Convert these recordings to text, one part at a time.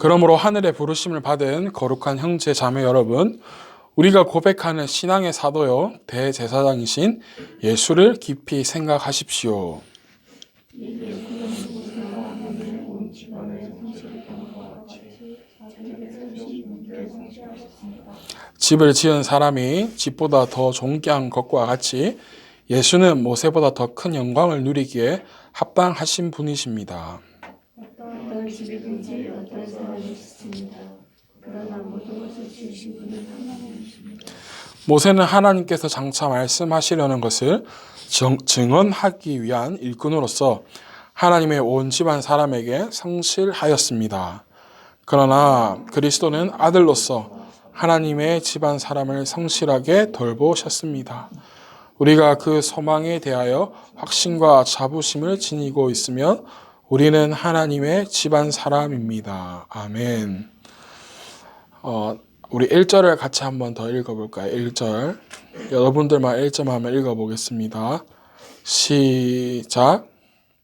그러므로 하늘의 부르심을 받은 거룩한 형제 자매 여러분, 우리가 고백하는 신앙의 사도요 대제사장이신 예수를 깊이 생각하십시오. 집을 지은 사람이 집보다 더 좋게 한 것과 같이 예수는 모세보다 더 큰 영광을 누리기에 합당하신 분이십니다. 어떤 집이든지 어떤 사람이 있습니다. 그러나 모든 것을 지으신 분은 하나님이십니다. 모세는 하나님께서 장차 말씀하시려는 것을 증언하기 위한 일꾼으로서 하나님의 온 집안 사람에게 성실하였습니다. 그러나 그리스도는 아들로서 하나님의 집안 사람을 성실하게 돌보셨습니다. 우리가 그 소망에 대하여 확신과 자부심을 지니고 있으면 우리는 하나님의 집안 사람입니다. 아멘. 우리 1절을 같이 한번 더 읽어볼까요? 1절. 여러분들만 1점 한번 읽어보겠습니다. 시작.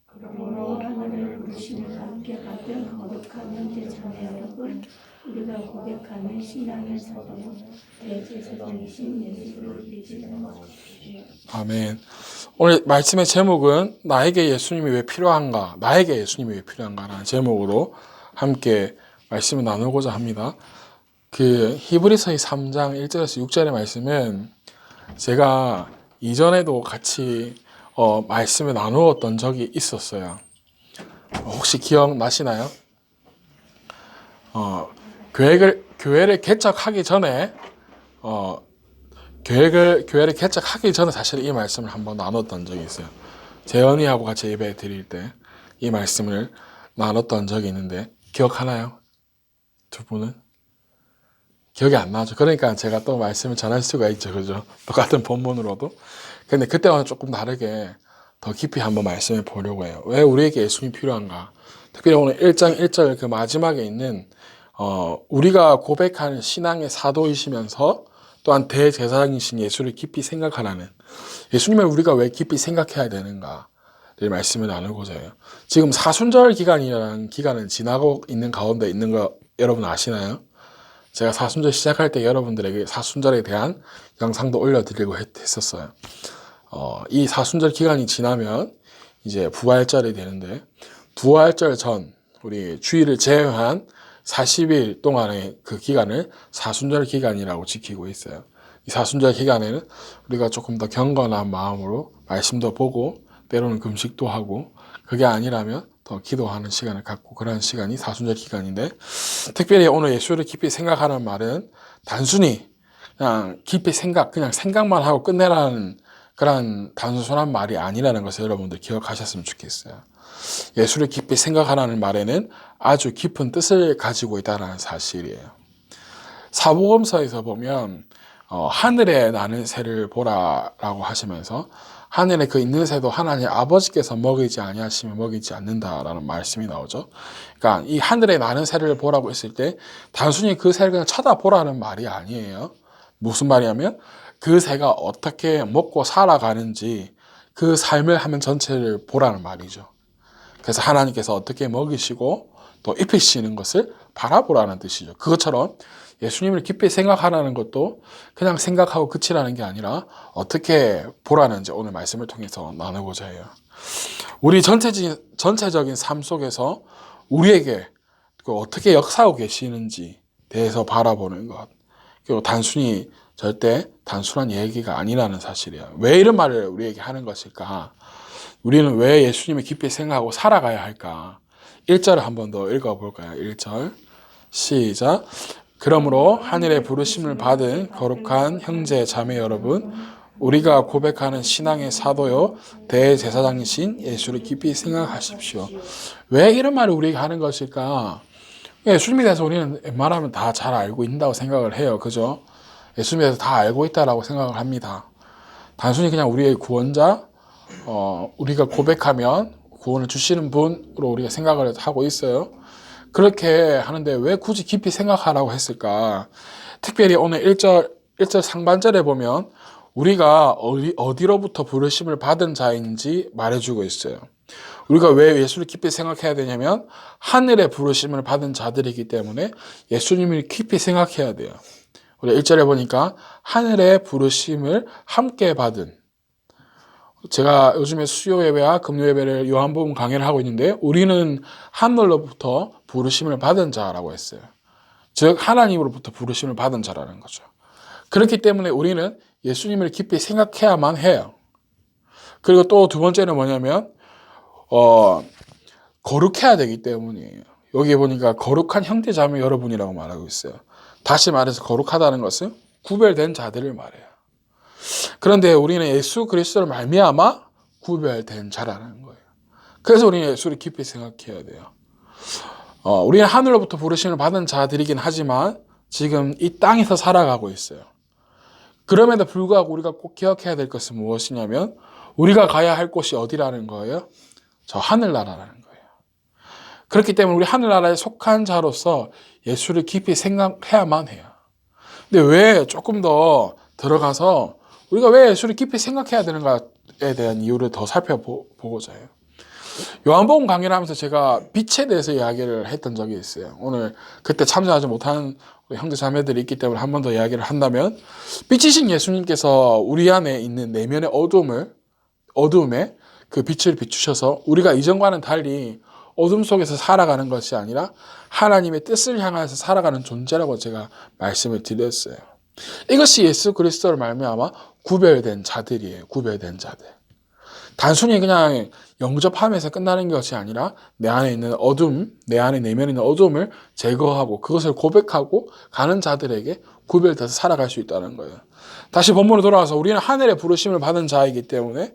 그러므로 하나님의 부르심을 함께 받은 거룩한 형제 자매 여러분, 우리가 고백하는 신앙의 사도요 대제사장이신 예수를 믿지 마십시오. 아멘. 오늘 말씀의 제목은 나에게 예수님이 왜 필요한가? 나에게 예수님이 왜 필요한가라는 제목으로 함께 말씀을 나누고자 합니다. 그 히브리서의 3장 1절에서 6절의 말씀은 제가 이전에도 같이 말씀을 나누었던 적이 있었어요. 혹시 기억나시나요? 교회를 개척하기 전에 교회를 개척하기 전에 사실 이 말씀을 한번 나눴던 적이 있어요. 재현이하고 같이 예배 드릴 때 이 말씀을 나눴던 적이 있는데 기억하나요? 두 분은? 기억이 안 나죠. 그러니까 제가 또 말씀을 전할 수가 있죠. 그죠? 똑같은 본문으로도. 근데 그때와는 조금 다르게 더 깊이 한번 말씀해 보려고 해요. 왜 우리에게 예수님이 필요한가? 특별히 오늘 1장 1절 그 마지막에 있는 우리가 고백하는 신앙의 사도이시면서 또한 대제사장이신 예수를 깊이 생각하라는, 예수님을 우리가 왜 깊이 생각해야 되는가 를 말씀을 나누고자 해요. 지금 사순절 기간이라는 기간은 지나고 있는 가운데 있는 거 여러분 아시나요? 제가 사순절 시작할 때 여러분들에게 사순절에 대한 영상도 올려드리고 했었어요. 이 사순절 기간이 지나면 이제 부활절이 되는데, 부활절 전 우리 주일을 제외한 40일 동안의 그 기간을 사순절 기간이라고 지키고 있어요. 이 사순절 기간에는 우리가 조금 더 경건한 마음으로 말씀도 보고 때로는 금식도 하고, 그게 아니라면 더 기도하는 시간을 갖고, 그런 시간이 사순절 기간인데, 특별히 오늘 예수를 깊이 생각하는 말은 단순히 그냥 깊이 그냥 생각만 하고 끝내라는 그런 단순한 말이 아니라는 것을 여러분들 기억하셨으면 좋겠어요. 예수를 깊이 생각하라는 말에는 아주 깊은 뜻을 가지고 있다는 사실이에요. 사복음서에서 보면 하늘에 나는 새를 보라라고 하시면서 하늘에 그 있는 새도 하나님 아버지께서 먹이지 아니하시면 먹이지 않는다라는 말씀이 나오죠. 그러니까 이 하늘에 나는 새를 보라고 했을 때 단순히 그 새를 그냥 쳐다보라는 말이 아니에요. 무슨 말이냐면 그 새가 어떻게 먹고 살아가는지 그 삶을 하면 전체를 보라는 말이죠. 그래서 하나님께서 어떻게 먹이시고 또 입히시는 것을 바라보라는 뜻이죠. 그것처럼 예수님을 깊이 생각하라는 것도 그냥 생각하고 그치라는 게 아니라 어떻게 보라는지 오늘 말씀을 통해서 나누고자 해요. 우리 전체적인 삶 속에서 우리에게 어떻게 역사하고 계시는지 대해서 바라보는 것. 그리고 절대 단순한 얘기가 아니라는 사실이에요. 왜 이런 말을 우리에게 하는 것일까? 우리는 왜 예수님을 깊이 생각하고 살아가야 할까? 1절을 한 번 더 읽어볼까요? 1절 시작. 그러므로 하늘의 부르심을 받은 거룩한 형제 자매 여러분, 우리가 고백하는 신앙의 사도요 대제사장이신 예수를 깊이 생각하십시오. 왜 이런 말을 우리에게 하는 것일까? 예수님에 대해서 우리는 웬만하면 다 잘 알고 있다고 생각을 해요. 그죠? 예수님에 대해서 다 알고 있다라고 생각을 합니다. 단순히 그냥 우리의 구원자, 우리가 고백하면 구원을 주시는 분으로 우리가 생각을 하고 있어요. 그렇게 하는데 왜 굳이 깊이 생각하라고 했을까? 특별히 오늘 1절 상반절에 보면 우리가 어디로부터 부르심을 받은 자인지 말해주고 있어요. 우리가 왜 예수를 깊이 생각해야 되냐면 하늘의 부르심을 받은 자들이기 때문에 예수님을 깊이 생각해야 돼요. 우리 1절에 보니까 하늘의 부르심을 함께 받은, 제가 요즘에 수요 예배와 금요 예배를 요한복음 강해를 하고 있는데 우리는 하늘로부터 부르심을 받은 자라고 했어요. 즉 하나님으로부터 부르심을 받은 자라는 거죠. 그렇기 때문에 우리는 예수님을 깊이 생각해야만 해요. 그리고 또 두 번째는 뭐냐면 거룩해야 되기 때문이에요. 여기 보니까 거룩한 형제 자매 여러분이라고 말하고 있어요. 다시 말해서 거룩하다는 것은 구별된 자들을 말해요. 그런데 우리는 예수 그리스도를 말미암아 구별된 자라는 거예요. 그래서 우리는 예수를 깊이 생각해야 돼요. 우리는 하늘로부터 부르심을 받은 자들이긴 하지만 지금 이 땅에서 살아가고 있어요. 그럼에도 불구하고 우리가 꼭 기억해야 될 것은 무엇이냐면 우리가 가야 할 곳이 어디라는 거예요? 저 하늘나라라는 거예요. 그렇기 때문에 우리 하늘나라에 속한 자로서 예수를 깊이 생각해야만 해요. 근데 왜 조금 더 들어가서 우리가 왜 예수를 깊이 생각해야 되는가에 대한 이유를 더 살펴보고자 해요. 요한복음 강의를 하면서 제가 빛에 대해서 이야기를 했던 적이 있어요. 오늘 그때 참여하지 못한 형제 자매들이 있기 때문에 한 번 더 이야기를 한다면 빛이신 예수님께서 우리 안에 있는 내면의 어둠에 그 빛을 비추셔서 우리가 이전과는 달리 어둠 속에서 살아가는 것이 아니라 하나님의 뜻을 향해서 살아가는 존재라고 제가 말씀을 드렸어요. 이것이 예수 그리스도를 말미암아 구별된 자들이에요. 구별된 자들. 단순히 그냥 영접하면서 끝나는 것이 아니라 내 안에 있는 어둠, 내 안에 내면에 있는 어둠을 제거하고 그것을 고백하고 가는 자들에게 구별돼서 살아갈 수 있다는 거예요. 다시 본문으로 돌아와서 우리는 하늘의 부르심을 받은 자이기 때문에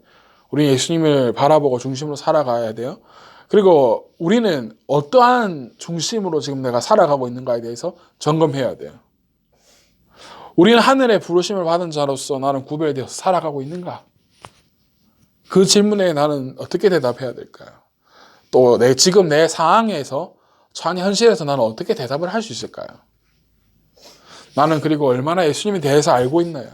우리는 예수님을 바라보고 중심으로 살아가야 돼요. 그리고 우리는 어떠한 중심으로 지금 내가 살아가고 있는가에 대해서 점검해야 돼요. 우리는 하늘의 부르심을 받은 자로서 나는 구별되어서 살아가고 있는가? 그 질문에 나는 어떻게 대답해야 될까요? 또 지금 내 상황에서 처한 현실에서 나는 어떻게 대답을 할 수 있을까요? 나는 그리고 얼마나 예수님에 대해서 알고 있나요?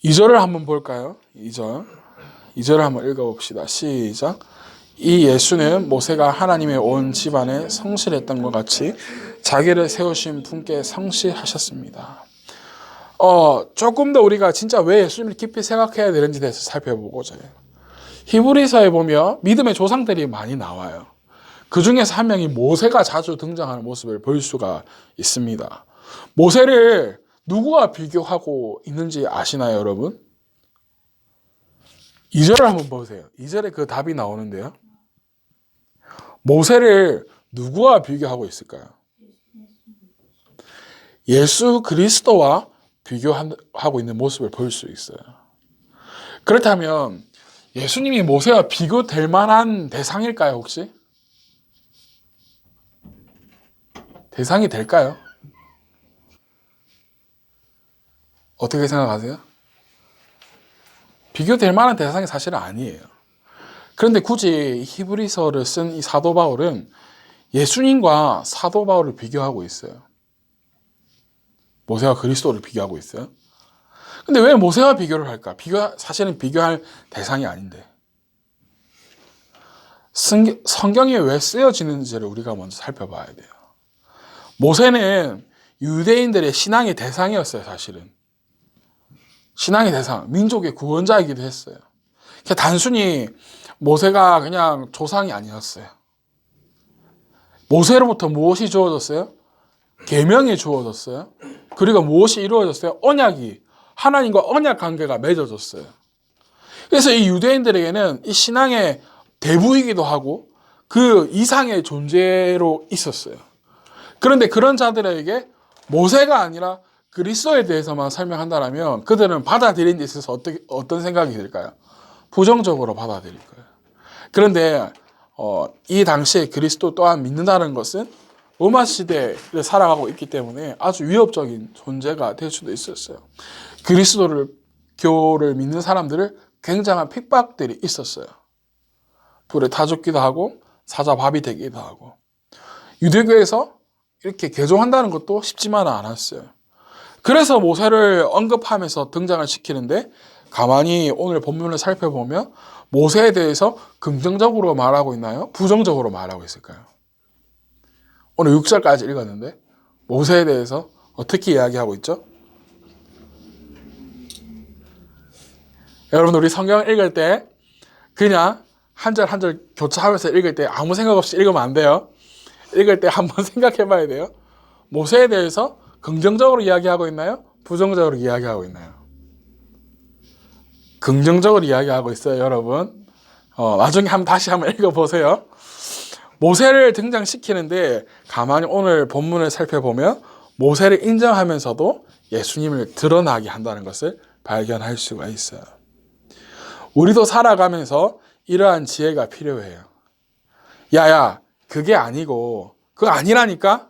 2절을 한번 볼까요? 2절을 한번 읽어봅시다. 시작. 이 예수는 모세가 하나님의 온 집안에 성실했던 것 같이 자기를 세우신 분께 성실하셨습니다. 조금 더 우리가 진짜 왜 예수님을 깊이 생각해야 되는지 대해서 살펴보고자 해요. 히브리서에 보면 믿음의 조상들이 많이 나와요. 그 중에서 한 명이 모세가 자주 등장하는 모습을 볼 수가 있습니다. 모세를 누구와 비교하고 있는지 아시나요, 여러분? 2절을 한번 보세요. 2절에 그 답이 나오는데요. 모세를 누구와 비교하고 있을까요? 예수 그리스도와 비교하고 있는 모습을 볼 수 있어요. 그렇다면 예수님이 모세와 비교될 만한 대상일까요, 혹시? 대상이 될까요? 어떻게 생각하세요? 비교될 만한 대상이 사실은 아니에요. 그런데 굳이 히브리서를 쓴 이 사도 바울은 예수님과 사도 바울을 비교하고 있어요. 모세와 그리스도를 비교하고 있어요. 근데 왜 모세와 비교를 할까? 사실은 비교할 대상이 아닌데. 성경이 왜 쓰여지는지를 우리가 먼저 살펴봐야 돼요. 모세는 유대인들의 신앙의 대상이었어요, 사실은. 신앙의 대상, 민족의 구원자이기도 했어요. 단순히 모세가 그냥 조상이 아니었어요. 모세로부터 무엇이 주어졌어요? 계명이 주어졌어요. 그리고 무엇이 이루어졌어요? 언약이, 하나님과 언약 관계가 맺어졌어요. 그래서 이 유대인들에게는 이 신앙의 대부이기도 하고 그 이상의 존재로 있었어요. 그런데 그런 자들에게 모세가 아니라 그리스도에 대해서만 설명한다면 그들은 받아들인 데 있어서 어떤 생각이 들까요? 부정적으로 받아들일 거예요. 그런데 이 당시에 그리스도 또한 믿는다는 것은 로마 시대를 살아가고 있기 때문에 아주 위협적인 존재가 될 수도 있었어요. 교를 믿는 사람들을 굉장한 핍박들이 있었어요. 불에 타 죽기도 하고 사자밥이 되기도 하고. 유대교에서 이렇게 개종한다는 것도 쉽지만은 않았어요. 그래서 모세를 언급하면서 등장을 시키는데 가만히 오늘 본문을 살펴보면 모세에 대해서 긍정적으로 말하고 있나요? 부정적으로 말하고 있을까요? 오늘 6절까지 읽었는데 모세에 대해서 어떻게 이야기하고 있죠? 여러분, 우리 성경 읽을 때 그냥 한 절 한 절 교차하면서 읽을 때 아무 생각 없이 읽으면 안 돼요. 읽을 때 한번 생각해 봐야 돼요. 모세에 대해서 긍정적으로 이야기하고 있나요? 부정적으로 이야기하고 있나요? 긍정적으로 이야기하고 있어요, 여러분. 나중에 다시 한번 읽어보세요. 모세를 등장시키는데 가만히 오늘 본문을 살펴보면 모세를 인정하면서도 예수님을 드러나게 한다는 것을 발견할 수가 있어요. 우리도 살아가면서 이러한 지혜가 필요해요. 야야, 그게 아니고 그거 아니라니까?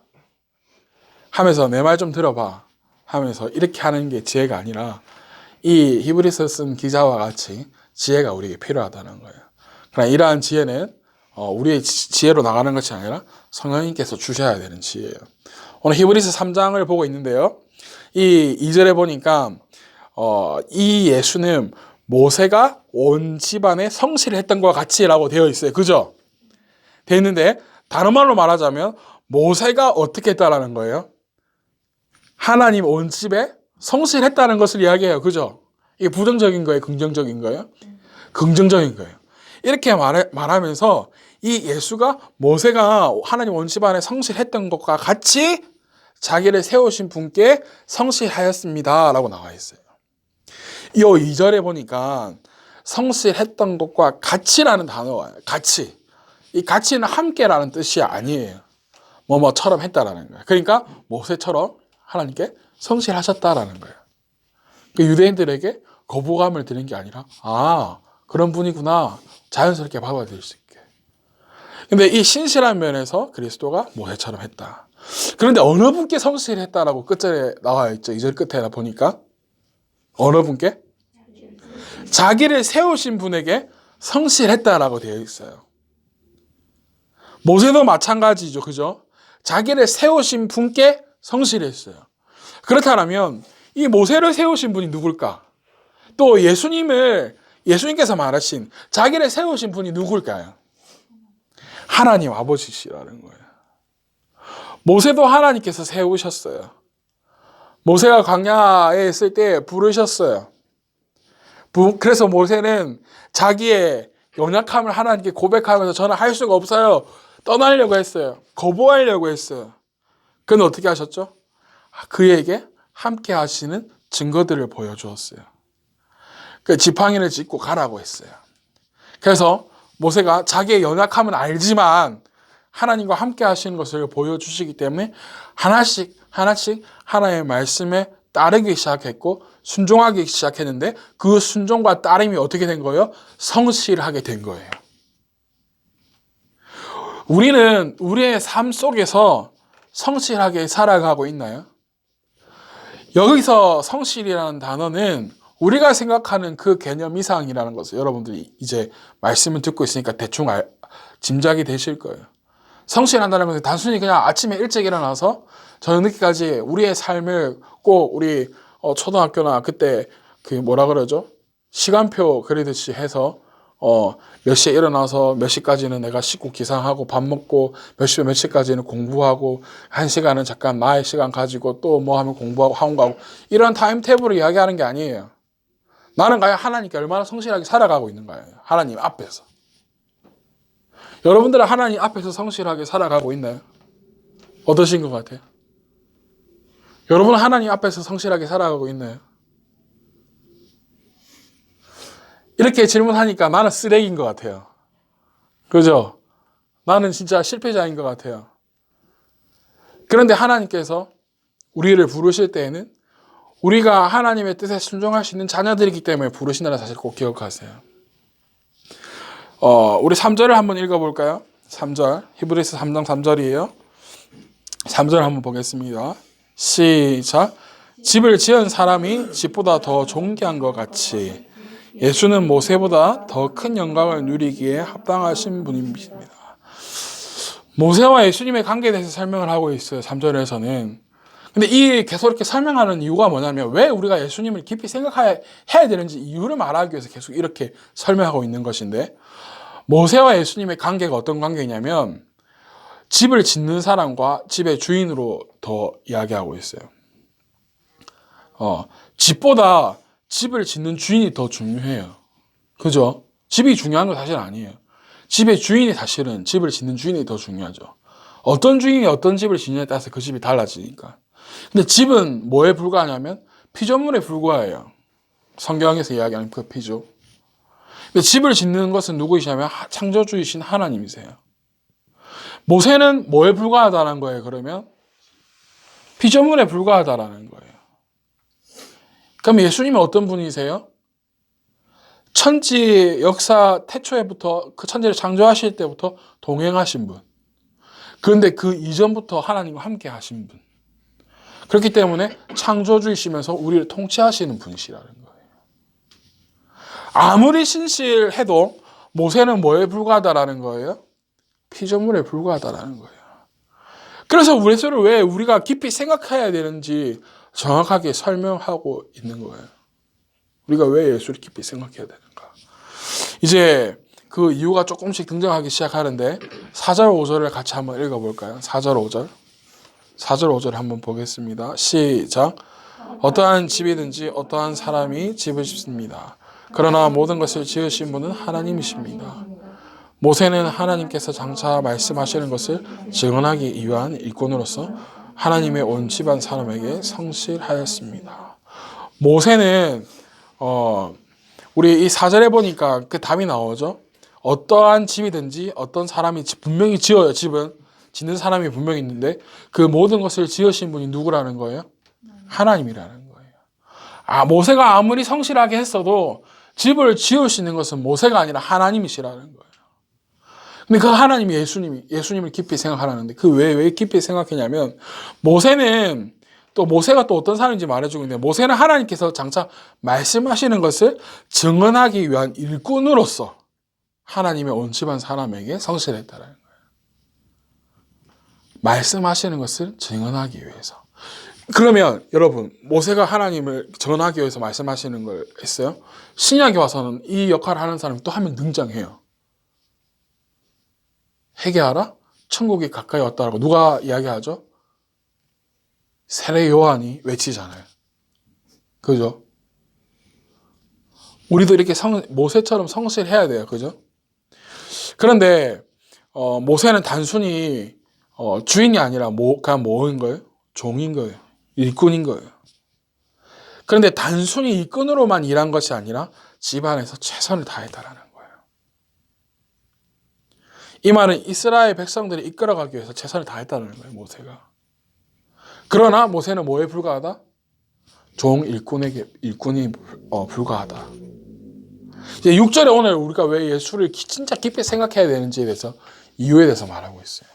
하면서 내 말 좀 들어봐 하면서 이렇게 하는 게 지혜가 아니라 이 히브리서 쓴 기자와 같이 지혜가 우리에게 필요하다는 거예요. 그러나 이러한 지혜는 우리의 지혜로 나가는 것이 아니라 성령님께서 주셔야 되는 지혜예요. 오늘 히브리서 3장을 보고 있는데요. 이 2절에 보니까 이 예수는 모세가 온 집안에 성실을 했던 것과 같이라고 되어 있어요. 그죠? 되어 있는데 다른 말로 말하자면 모세가 어떻게 했다라는 거예요? 하나님 온 집에 성실했다는 것을 이야기해요. 그죠? 이게 부정적인 거예요? 긍정적인 거예요? 긍정적인 거예요. 이렇게 말하면서 이 예수가 모세가 하나님 온 집안에 성실했던 것과 같이 자기를 세우신 분께 성실하였습니다 라고 나와 있어요. 이 2절에 보니까 성실했던 것과 같이라는 단어가 와요. 같이. 이 같이는 함께라는 뜻이 아니에요. 뭐뭐처럼 했다라는 거예요. 그러니까 모세처럼 하나님께 성실하셨다라는 거예요. 그 유대인들에게 거부감을 드는 게 아니라 그런 분이구나 자연스럽게 받아들일 수 있게. 근데 이 신실한 면에서 그리스도가 모세처럼 했다. 그런데 어느 분께 성실했다라고 끝절에 나와 있죠. 2절 끝에 보니까 어느 분께? 자기를 세우신 분에게 성실했다라고 되어 있어요. 모세도 마찬가지죠. 그죠? 자기를 세우신 분께 성실했어요. 그렇다면 이 모세를 세우신 분이 누굴까? 또 예수님께서 말하신 자기를 세우신 분이 누굴까요? 하나님 아버지시라는 거예요. 모세도 하나님께서 세우셨어요. 모세가 광야에 있을 때 부르셨어요. 그래서 모세는 자기의 연약함을 하나님께 고백하면서 저는 할 수가 없어요. 떠나려고 했어요. 거부하려고 했어요. 그는 어떻게 하셨죠? 그에게 함께 하시는 증거들을 보여주었어요. 그 지팡이를 짚고 가라고 했어요. 그래서 모세가 자기의 연약함은 알지만 하나님과 함께 하시는 것을 보여주시기 때문에 하나씩 하나님의 말씀에 따르기 시작했고 순종하기 시작했는데 그 순종과 따름이 어떻게 된 거예요? 성실하게 된 거예요. 우리는 우리의 삶 속에서 성실하게 살아가고 있나요? 여기서 성실이라는 단어는 우리가 생각하는 그 개념 이상이라는 것을 여러분들이 이제 말씀을 듣고 있으니까 대충 짐작이 되실 거예요. 성실한다는 것은 단순히 그냥 아침에 일찍 일어나서 저녁 늦게까지 우리의 삶을 꼭 우리 초등학교나 그때 시간표 그리듯이 해서 몇 시에 일어나서 몇 시까지는 내가 씻고 기상하고 밥 먹고 몇 시까지는 공부하고 1시간은 잠깐 나의 시간 가지고 또 뭐 하면 공부하고 학원 가고 이런 타임테이블을 이야기하는 게 아니에요. 나는 과연 하나님께 얼마나 성실하게 살아가고 있는 거예요. 하나님 앞에서. 여러분들은 하나님 앞에서 성실하게 살아가고 있나요? 어떠신 것 같아요? 여러분은 하나님 앞에서 성실하게 살아가고 있나요? 이렇게 질문하니까 나는 쓰레기인 것 같아요. 그죠? 나는 진짜 실패자인 것 같아요. 그런데 하나님께서 우리를 부르실 때에는 우리가 하나님의 뜻에 순종할 수 있는 자녀들이기 때문에 부르신다는 사실 꼭 기억하세요. 우리 3절을 한번 읽어볼까요? 3절, 히브리서 3장 3절이에요. 3절 한번 보겠습니다. 시작. 집을 지은 사람이 집보다 더 존귀한 것 같이 예수는 모세보다 더 큰 영광을 누리기에 합당하신 분입니다. 모세와 예수님의 관계에 대해서 설명을 하고 있어요. 3절에서는. 근데 이 계속 이렇게 설명하는 이유가 뭐냐면 왜 우리가 예수님을 깊이 생각해야 되는지 이유를 말하기 위해서 계속 이렇게 설명하고 있는 것인데, 모세와 예수님의 관계가 어떤 관계냐면 집을 짓는 사람과 집의 주인으로 더 이야기하고 있어요. 집보다 집을 짓는 주인이 더 중요해요. 그죠? 집이 중요한 건 사실 아니에요. 집의 주인이 사실은 집을 짓는 주인이 더 중요하죠. 어떤 주인이 어떤 집을 짓느냐에 따라서 그 집이 달라지니까. 근데 집은 뭐에 불과하냐면 피조물에 불과해요. 성경에서 이야기하는 그 피조. 근데 집을 짓는 것은 누구이시냐면 창조주이신 하나님이세요. 모세는 뭐에 불과하다는 거예요, 그러면? 피조물에 불과하다라는 거예요. 그럼 예수님은 어떤 분이세요? 천지 역사 태초에부터 그 천지를 창조하실 때부터 동행하신 분. 그런데 그 이전부터 하나님과 함께 하신 분. 그렇기 때문에 창조주이시면서 우리를 통치하시는 분이시라는 거예요. 아무리 신실해도 모세는 뭐에 불과하다라는 거예요? 피조물에 불과하다라는 거예요. 그래서 예수를 왜 우리가 깊이 생각해야 되는지 정확하게 설명하고 있는 거예요. 우리가 왜 예수를 깊이 생각해야 되는가. 이제 그 이유가 조금씩 등장하기 시작하는데 4절 5절을 같이 한번 읽어볼까요? 4절 5절 4절 5절 한번 보겠습니다. 시작. 어떠한 집이든지 어떠한 사람이 집을 짓습니다. 그러나 모든 것을 지으신 분은 하나님이십니다. 모세는 하나님께서 장차 말씀하시는 것을 증언하기 위한 일꾼으로서 하나님의 온 집안 사람에게 성실하였습니다. 모세는 우리 이 4절에 보니까 그 답이 나오죠. 어떠한 집이든지 어떤 사람이 분명히 지어요. 집은 짓는 사람이 분명히 있는데 그 모든 것을 지으신 분이 누구라는 거예요? 하나님이라는 거예요. 모세가 아무리 성실하게 했어도 집을 지을 수 있는 것은 모세가 아니라 하나님이시라는 거예요. 근데 그 하나님이 예수님을 깊이 생각하라는데 그 왜 깊이 생각했냐면 모세가 또 어떤 사람인지 말해주고 있는데 모세는 하나님께서 장차 말씀하시는 것을 증언하기 위한 일꾼으로서 하나님의 온 집안 사람에게 성실했다는 거예요. 말씀하시는 것을 증언하기 위해서. 그러면 여러분 모세가 하나님을 증언하기 위해서 말씀하시는 걸 했어요? 신약에 와서는 이 역할을 하는 사람이 또 한 명 등장해요. 회개하라? 천국이 가까이 왔다라고 누가 이야기하죠? 세례 요한이 외치잖아요. 그죠? 우리도 이렇게 모세처럼 성실해야 돼요. 그죠? 그런데 모세는 단순히 주인이 아니라 그냥 뭐인 거예요? 종인 거예요. 일꾼인 거예요. 그런데 단순히 일꾼으로만 일한 것이 아니라 집안에서 최선을 다했다라는 거예요. 이 말은 이스라엘 백성들이 이끌어가기 위해서 최선을 다했다는 거예요. 모세가. 그러나 모세는 뭐에 불과하다? 종 일꾼이 불과하다. 이제 6절에 오늘 우리가 왜 예수를 진짜 깊이 생각해야 되는지에 대해서 이유에 대해서 말하고 있어요.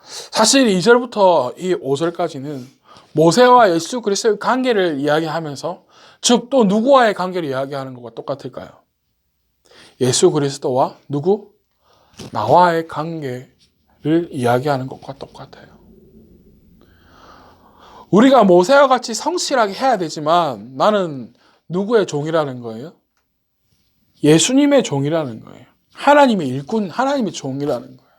사실 2절부터 이 5절까지는 모세와 예수 그리스도의 관계를 이야기하면서 즉 또 누구와의 관계를 이야기하는 것과 똑같을까요? 예수 그리스도와 누구? 나와의 관계를 이야기하는 것과 똑같아요. 우리가 모세와 같이 성실하게 해야 되지만 나는 누구의 종이라는 거예요? 예수님의 종이라는 거예요. 하나님의 일꾼, 하나님의 종이라는 거예요.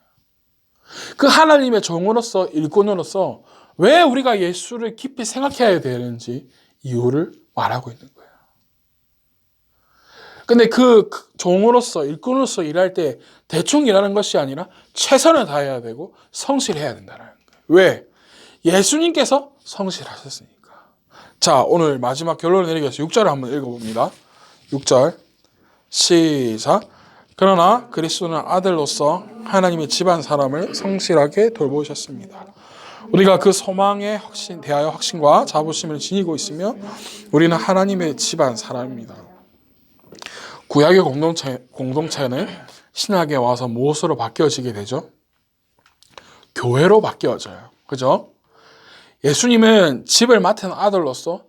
그 하나님의 종으로서 일꾼으로서 왜 우리가 예수를 깊이 생각해야 되는지 이유를 말하고 있는 거예요. 근데 그 종으로서 일꾼으로서 일할 때 대충 일하는 것이 아니라 최선을 다해야 되고 성실해야 된다는 거예요. 왜? 예수님께서 성실하셨으니까. 자, 오늘 마지막 결론을 내리기 위해서 6절을 한번 읽어봅니다. 6절 시작. 그러나 그리스도는 아들로서 하나님의 집안 사람을 성실하게 돌보셨습니다. 우리가 그 소망에 대하여 확신과 자부심을 지니고 있으며 우리는 하나님의 집안 사람입니다. 구약의 공동체는 신약에 와서 무엇으로 바뀌어지게 되죠? 교회로 바뀌어져요. 그죠? 예수님은 집을 맡은 아들로서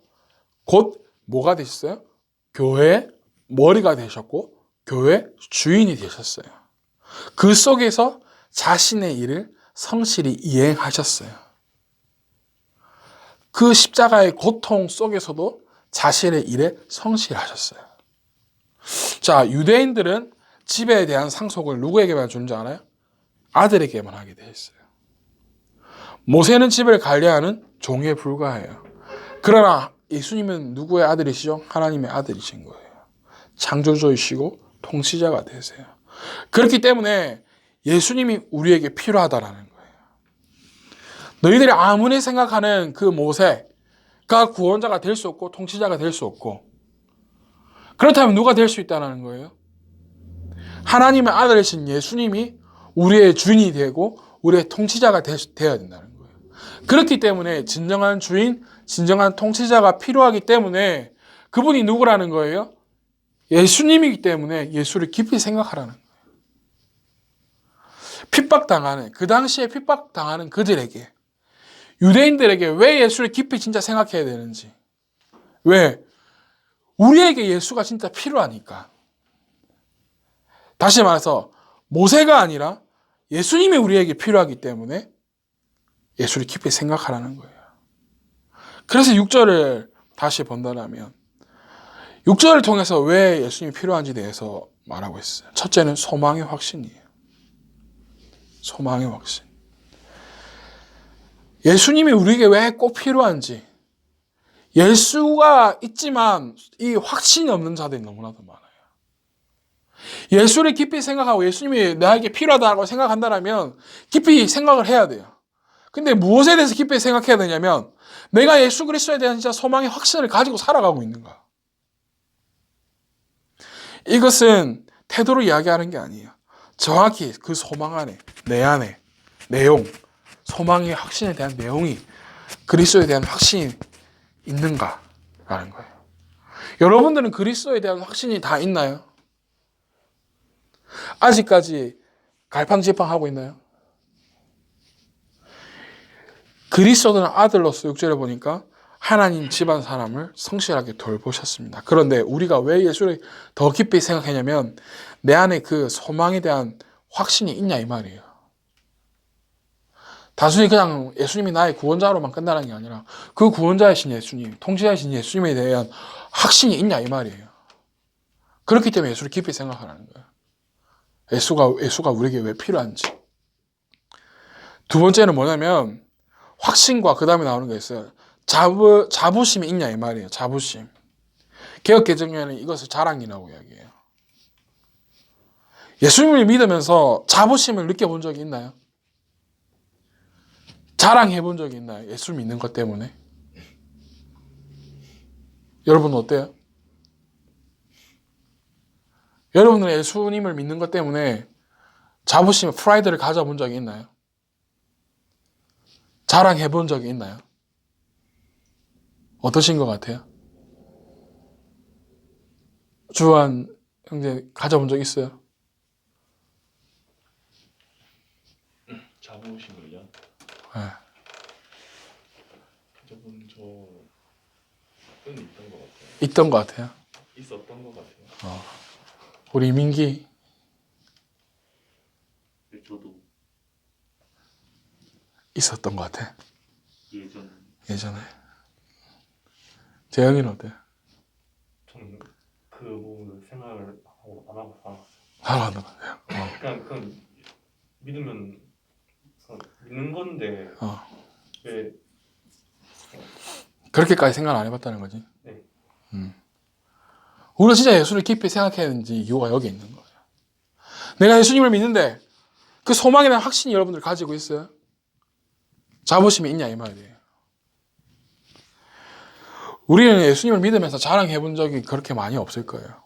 곧 뭐가 되셨어요? 교회의 머리가 되셨고 교회 주인이 되셨어요. 그 속에서 자신의 일을 성실히 이행하셨어요. 그 십자가의 고통 속에서도 자신의 일에 성실하셨어요. 자, 유대인들은 집에 대한 상속을 누구에게만 주는 줄 알아요? 아들에게만 하게 되어 있어요. 모세는 집을 관리하는 종에 불과해요. 그러나 예수님은 누구의 아들이시죠? 하나님의 아들이신 거예요. 창조주이시고 통치자가 되세요. 그렇기 때문에 예수님이 우리에게 필요하다라는 거예요. 너희들이 아무리 생각하는 그 모세가 구원자가 될 수 없고 통치자가 될 수 없고, 그렇다면 누가 될 수 있다는 거예요? 하나님의 아들이신 예수님이 우리의 주인이 되고 우리의 통치자가 되어야 된다는 거예요. 그렇기 때문에 진정한 주인, 진정한 통치자가 필요하기 때문에 그분이 누구라는 거예요? 예수님이기 때문에 예수를 깊이 생각하라는 거예요. 핍박당하는, 그 당시에 핍박당하는 그들에게, 유대인들에게 왜 예수를 깊이 진짜 생각해야 되는지, 왜? 우리에게 예수가 진짜 필요하니까. 다시 말해서 모세가 아니라 예수님이 우리에게 필요하기 때문에 예수를 깊이 생각하라는 거예요. 그래서 6절을 다시 본다면 6절을 통해서 왜 예수님이 필요한지 대해서 말하고 있어요. 첫째는 소망의 확신이에요. 소망의 확신. 예수님이 우리에게 왜 꼭 필요한지, 예수가 있지만 이 확신이 없는 자들이 너무나도 많아요. 예수를 깊이 생각하고 예수님이 나에게 필요하다고 생각한다면 깊이 생각을 해야 돼요. 근데 무엇에 대해서 깊이 생각해야 되냐면 내가 예수 그리스도에 대한 진짜 소망의 확신을 가지고 살아가고 있는가. 이것은 태도로 이야기하는 게 아니에요. 정확히 그 소망 안에, 내 안에 내용, 소망의 확신에 대한 내용이 그리스도에 대한 확신이 있는가라는 거예요. 여러분들은 그리스도에 대한 확신이 다 있나요? 아직까지 갈팡질팡하고 있나요? 그리스도는 아들로서 6절에 보니까 하나님 집안 사람을 성실하게 돌보셨습니다. 그런데 우리가 왜 예수를 더 깊이 생각하냐면 내 안에 그 소망에 대한 확신이 있냐 이 말이에요. 단순히 그냥 예수님이 나의 구원자로만 끝나는 게 아니라 그 구원자이신 예수님, 통치자이신 예수님에 대한 확신이 있냐 이 말이에요. 그렇기 때문에 예수를 깊이 생각하라는 거예요. 예수가 우리에게 왜 필요한지. 두 번째는 뭐냐면 확신과 그 다음에 나오는 게 있어요. 자부심이 있냐 이 말이에요. 자부심. 개역개정에는 이것을 자랑이라고 이야기해요. 예수님을 믿으면서 자부심을 느껴본 적이 있나요? 자랑해 본 적이 있나요? 예수를 믿는 것 때문에. 여러분은 어때요? 여러분은 예수님을 믿는 것 때문에 자부심, 프라이드를 가져본 적이 있나요? 자랑해 본 적이 있나요? 어떠신 것 같아요? 주한 형제 가져본 적 있어요? 자부심을요? 네. 가져본 적은 있던 것 같아요. 있던 것 같아요. 있었던 것 같아요. 우리 민기 저도 있었던 것 같아. 예전에 재영이는 어때요? 저는 그 부분을 생각을 하고 안 하고 살았어요. 살아왔는 것 같아요. 그냥 믿으면 믿는 건데 왜 그렇게까지 생각 안 해봤다는 거지. 네. 우리가 진짜 예수를 깊이 생각해야 되는지 이유가 여기 있는 거예요. 내가 예수님을 믿는데 그 소망에 대한 확신이 여러분들 가지고 있어요? 자부심이 있냐 이 말이에요. 우리는 예수님을 믿으면서 자랑해 본 적이 그렇게 많이 없을 거예요.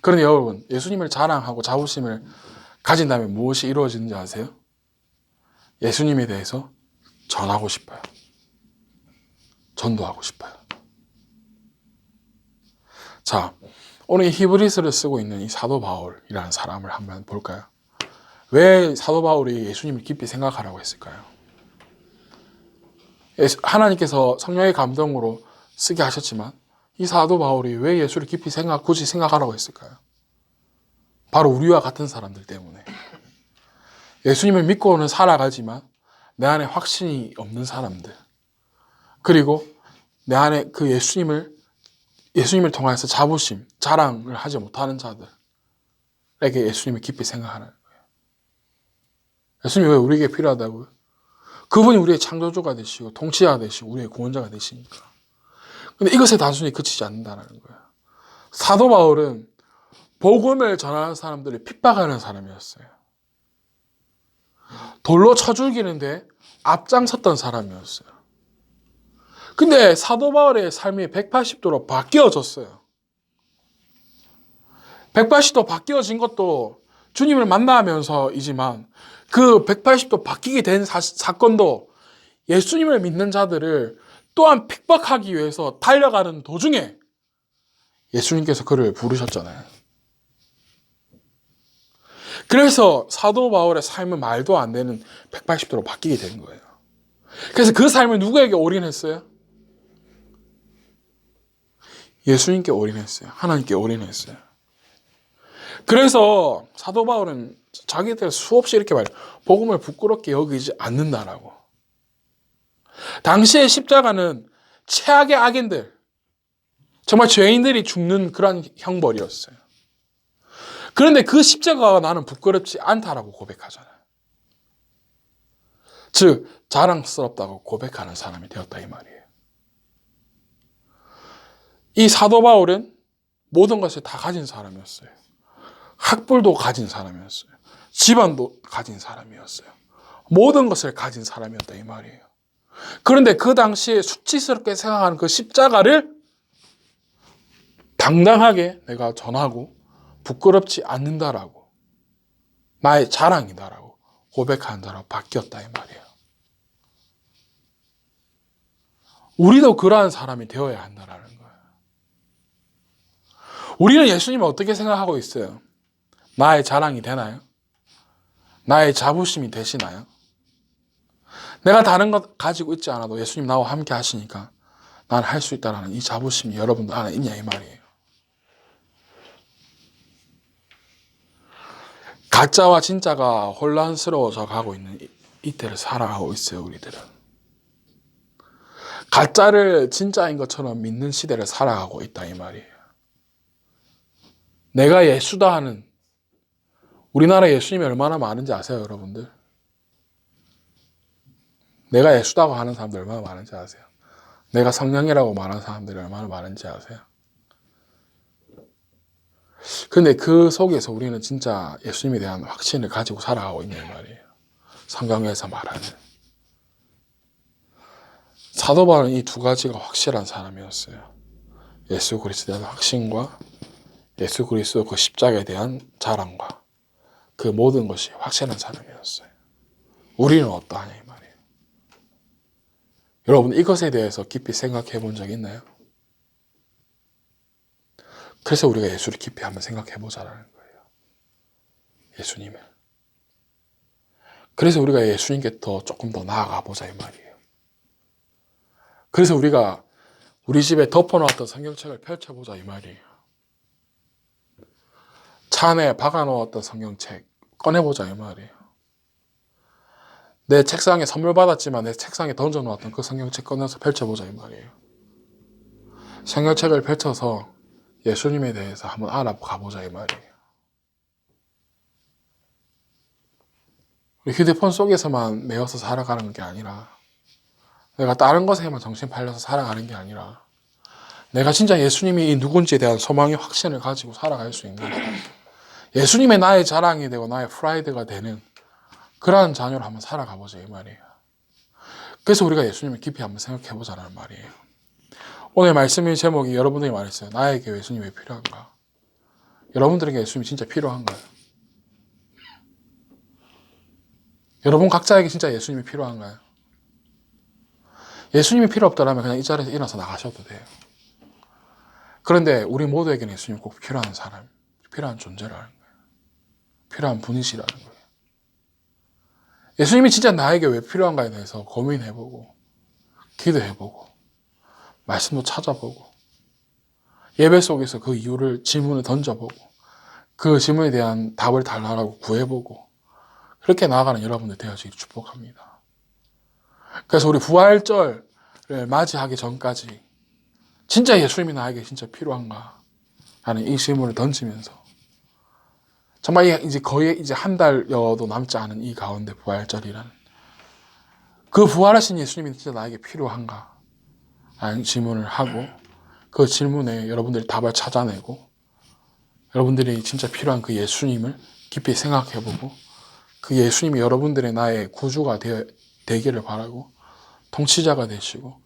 그런데 여러분, 예수님을 자랑하고 자부심을 가진다면 무엇이 이루어지는지 아세요? 예수님에 대해서 전하고 싶어요. 전도하고 싶어요. 자, 오늘 이 히브리서를 쓰고 있는 이 사도 바울이라는 사람을 한번 볼까요? 왜 사도 바울이 예수님을 깊이 생각하라고 했을까요? 하나님께서 성령의 감동으로 쓰게 하셨지만 이 사도 바울이 왜 예수를 깊이 굳이 생각하라고 했을까요? 바로 우리와 같은 사람들 때문에. 예수님을 믿고는 살아가지만 내 안에 확신이 없는 사람들. 그리고 내 안에 그 예수님을 통해서 자부심, 자랑을 하지 못하는 자들에게 예수님을 깊이 생각하는 거예요. 예수님이 왜 우리에게 필요하다고요? 그분이 우리의 창조주가 되시고 통치자가 되시고 우리의 구원자가 되시니까. 근데 이것에 단순히 그치지 않는다는 거예요. 사도 바울은 복음을 전하는 사람들을 핍박하는 사람이었어요. 돌로 쳐 죽이는데 앞장섰던 사람이었어요. 근데 사도 바울의 삶이 180도로 바뀌어졌어요. 180도 바뀌어진 것도 주님을 만나면서이지만 그 180도 바뀌게 된 사건도 예수님을 믿는 자들을 또한 핍박하기 위해서 달려가는 도중에 예수님께서 그를 부르셨잖아요. 그래서 사도 바울의 삶은 말도 안 되는 180도로 바뀌게 된 거예요. 그래서 그 삶을 누구에게 올인했어요? 예수님께 올인했어요. 하나님께 올인했어요. 그래서 사도 바울은 자기들 수없이 이렇게 말해요. 복음을 부끄럽게 여기지 않는다라고. 당시의 십자가는 최악의 악인들, 정말 죄인들이 죽는 그런 형벌이었어요. 그런데 그 십자가가 나는 부끄럽지 않다라고 고백하잖아요. 즉 자랑스럽다고 고백하는 사람이 되었다 이 말이에요. 이 사도 바울은 모든 것을 다 가진 사람이었어요. 학벌도 가진 사람이었어요. 집안도 가진 사람이었어요. 모든 것을 가진 사람이었다 이 말이에요. 그런데 그 당시에 수치스럽게 생각하는 그 십자가를 당당하게 내가 전하고 부끄럽지 않는다라고, 나의 자랑이다라고 고백하는 자로 바뀌었다 이 말이에요. 우리도 그러한 사람이 되어야 한다라는 거예요. 우리는 예수님을 어떻게 생각하고 있어요? 나의 자랑이 되나요? 나의 자부심이 되시나요? 내가 다른 것 가지고 있지 않아도 예수님 나와 함께 하시니까 난 할 수 있다라는 이 자부심이 여러분들 안에 있냐 이 말이에요. 가짜와 진짜가 혼란스러워져 가고 있는 이때를 살아가고 있어요, 우리들은. 가짜를 진짜인 것처럼 믿는 시대를 살아가고 있다 이 말이에요. 내가 예수다 하는, 우리나라에 예수님이 얼마나 많은지 아세요, 여러분들? 내가 예수다고 하는 사람들 얼마나 많은지 아세요? 내가 성령이라고 말하는 사람들이 얼마나 많은지 아세요? 근데 그 속에서 우리는 진짜 예수님에 대한 확신을 가지고 살아가고 있는 말이에요. 성경에서 말하는. 사도 바울은 이 두 가지가 확실한 사람이었어요. 예수 그리스도에 대한 확신과 예수 그리스도 그 십자가에 대한 자랑과 그 모든 것이 확실한 사람이었어요. 우리는 어떠하냐 이 말이에요. 여러분 이것에 대해서 깊이 생각해 본 적 있나요? 그래서 우리가 예수를 깊이 한번 생각해 보자라는 거예요. 예수님을. 그래서 우리가 예수님께 조금 더 나아가 보자 이 말이에요. 그래서 우리가 우리 집에 덮어놓았던 성경책을 펼쳐보자 이 말이에요. 차 안에 박아놓았던 성경책 꺼내보자 이 말이에요. 내 책상에 선물 받았지만 내 책상에 던져놓았던 그 성경책 꺼내서 펼쳐보자 이 말이에요. 성경책을 펼쳐서 예수님에 대해서 한번 알아가보자 이 말이에요. 우리 휴대폰 속에서만 매여서 살아가는 게 아니라 내가 다른 것에만 정신 팔려서 살아가는 게 아니라 내가 진짜 예수님이 누군지에 대한 소망의 확신을 가지고 살아갈 수 있는 예수님의 나의 자랑이 되고 나의 프라이드가 되는 그러한 자녀로 한번 살아가보자 이 말이에요. 그래서 우리가 예수님을 깊이 한번 생각해보자는 말이에요. 오늘 말씀의 제목이 여러분들이 말했어요. 나에게 예수님이 왜 필요한가? 여러분들에게 예수님이 진짜 필요한가요? 여러분 각자에게 진짜 예수님이 필요한가요? 예수님이 필요 없다면 그냥 이 자리에서 일어나서 나가셔도 돼요. 그런데 우리 모두에게는 예수님이 꼭 필요한 사람, 필요한 존재라는 거예요. 필요한 분이시라는 거예요. 예수님이 진짜 나에게 왜 필요한가에 대해서 고민해보고 기도해보고 말씀도 찾아보고 예배 속에서 그 이유를 질문을 던져보고 그 질문에 대한 답을 달라고 구해보고 그렇게 나아가는 여러분들 되어지기를 축복합니다. 그래서 우리 부활절을 맞이하기 전까지 진짜 예수님이 나에게 진짜 필요한가 하는 이 질문을 던지면서 정말 이제 거의 이제 한 달여도 남지 않은 이 가운데 부활절이라는 그 부활하신 예수님이 진짜 나에게 필요한가 하는 질문을 하고 그 질문에 여러분들이 답을 찾아내고 여러분들이 진짜 필요한 그 예수님을 깊이 생각해보고 그 예수님이 여러분들의 나의 구주가 되기를 바라고 통치자가 되시고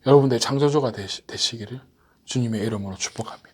여러분들의 창조주가 되시기를 주님의 이름으로 축복합니다.